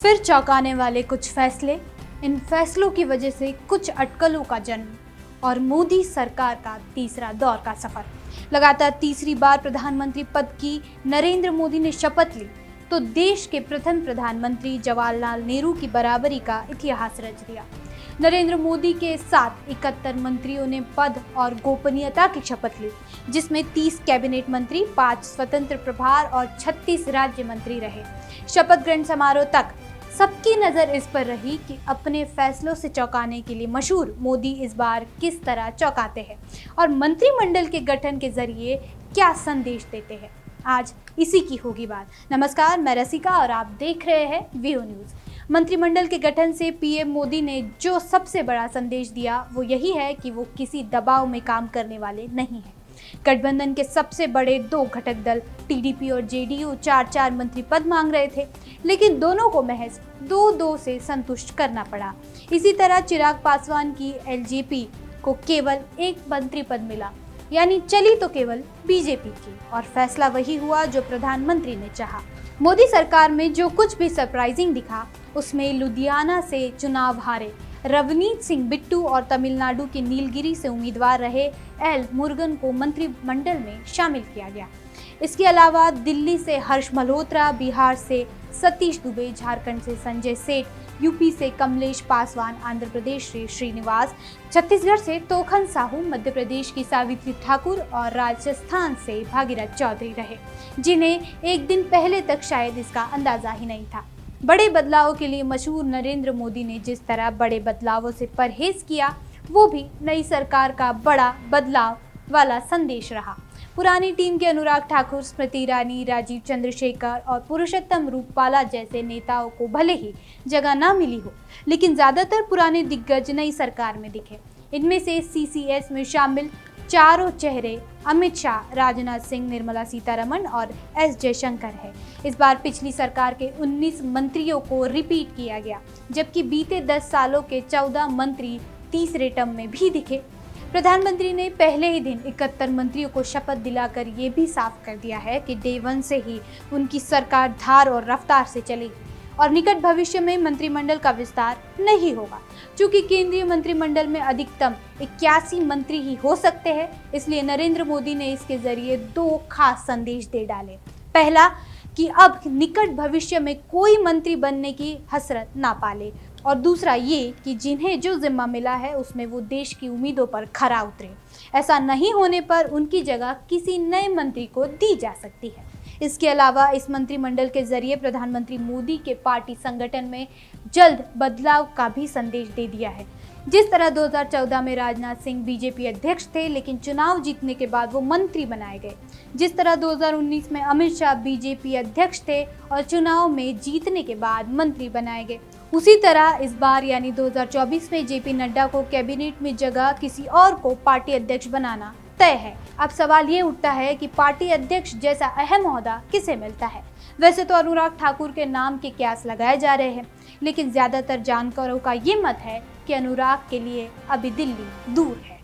फिर चौंकाने वाले कुछ फैसले, इन फैसलों की वजह से कुछ अटकलों का जन्म और मोदी सरकार का तीसरा दौर का सफर। लगातार तीसरी बार प्रधानमंत्री पद की नरेंद्र मोदी ने शपथ ली तो देश के प्रथम प्रधानमंत्री जवाहरलाल नेहरू की बराबरी का इतिहास रच दिया। नरेंद्र मोदी के साथ 71 मंत्रियों ने पद और गोपनीयता की शपथ ली, जिसमें 30 कैबिनेट मंत्री, 5 स्वतंत्र प्रभार और 36 राज्य मंत्री रहे। शपथ ग्रहण समारोह तक सबकी नजर इस पर रही कि अपने फैसलों से चौंकाने के लिए मशहूर मोदी इस बार किस तरह चौंकाते हैं और मंत्रिमंडल के गठन के जरिए क्या संदेश देते हैं। आज इसी की होगी बात। नमस्कार, मैं रसिका और आप देख रहे हैं व्यू न्यूज। मंत्रिमंडल के गठन से पीएम मोदी ने जो सबसे बड़ा संदेश दिया वो यही है कि वो किसी दबाव में काम करने वाले नहीं हैं। गठबंधन के सबसे बड़े दो घटक दल टीडीपी और जेडीयू 4-4 मंत्री पद मांग रहे थे, लेकिन दोनों को महज 2-2 से संतुष्ट करना पड़ा। इसी तरह चिराग पासवान की एलजेपी को केवल 1 मंत्री पद मिला, यानी चली तो केवल बीजेपी की, और फैसला वही हुआ जो प्रधानमंत्री ने चाहा। मोदी सरकार में जो कुछ भी सरप्राइजिंग दिखा उसमें लुधियाना से चुनाव हारे रवनीत सिंह बिट्टू और तमिलनाडु के नीलगिरी से उम्मीदवार रहे एल मुरुगन को मंत्रिमंडल में शामिल किया गया। इसके अलावा दिल्ली से हर्ष मल्होत्रा, बिहार से सतीश दुबे, झारखंड से संजय सेठ, यूपी से कमलेश पासवान, आंध्र प्रदेश से श्रीनिवास, छत्तीसगढ़ से तोखन साहू, मध्य प्रदेश की सावित्री ठाकुर और राजस्थान से भागीरथ चौधरी रहे, जिन्हें एक दिन पहले तक शायद इसका अंदाजा ही नहीं था। बड़े बदलावों के लिए मशहूर नरेंद्र मोदी ने जिस तरह बड़े बदलावों से परहेज किया, वो भी नई सरकार का बड़ा बदलाव वाला संदेश रहा। पुरानी टीम के अनुराग ठाकुर, स्मृति ईरानी, राजीव चंद्रशेखर और पुरुषोत्तम रूपाला जैसे नेताओं को भले ही जगह ना मिली हो, लेकिन ज्यादातर पुराने दिग्गज नई सरकार में दिखे। इनमें से सीसीएस में शामिल चारों चेहरे अमित शाह, राजनाथ सिंह, निर्मला सीतारमण और एस जयशंकर है। इस बार पिछली सरकार के 19 मंत्रियों को रिपीट किया गया, जबकि बीते 10 सालों के 14 मंत्री तीसरे टर्म में भी दिखे। प्रधानमंत्री ने पहले ही दिन 71 मंत्रियों को शपथ दिलाकर ये भी साफ कर दिया है कि डे 1 से ही उनकी सरकार धार और रफ्तार से चलेगी और निकट भविष्य में मंत्रिमंडल का विस्तार नहीं होगा। चूंकि केंद्रीय मंत्रिमंडल में अधिकतम 81 मंत्री ही हो सकते हैं, इसलिए नरेंद्र मोदी ने इसके जरिए 2 खास संदेश दे डाले। पहला कि अब निकट भविष्य में कोई मंत्री बनने की हसरत ना पाले, और दूसरा ये कि जिन्हें जो जिम्मा मिला है उसमें वो देश की उम्मीदों पर खरा उतरे। ऐसा नहीं होने पर उनकी जगह किसी नए मंत्री को दी जा सकती है। इसके अलावा इस मंत्रिमंडल के जरिए प्रधानमंत्री मोदी के पार्टी संगठन में जल्द बदलाव का भी संदेश दे दिया है। जिस तरह 2014 में राजनाथ सिंह बीजेपी अध्यक्ष थे, लेकिन चुनाव जीतने के बाद वो मंत्री बनाए गए। जिस तरह 2019 में अमित शाह बीजेपी अध्यक्ष थे और चुनाव में जीतने के बाद मंत्री बनाए गए, उसी तरह इस बार यानी 2024 में जेपी नड्डा को कैबिनेट में जगह किसी और को पार्टी अध्यक्ष बनाना तय है। अब सवाल ये उठता है कि पार्टी अध्यक्ष जैसा अहम ओहदा किसे मिलता है। वैसे तो अनुराग ठाकुर के नाम के कयास लगाए जा रहे हैं, लेकिन ज्यादातर जानकारों का ये मत है कि अनुराग के लिए अभी दिल्ली दूर है।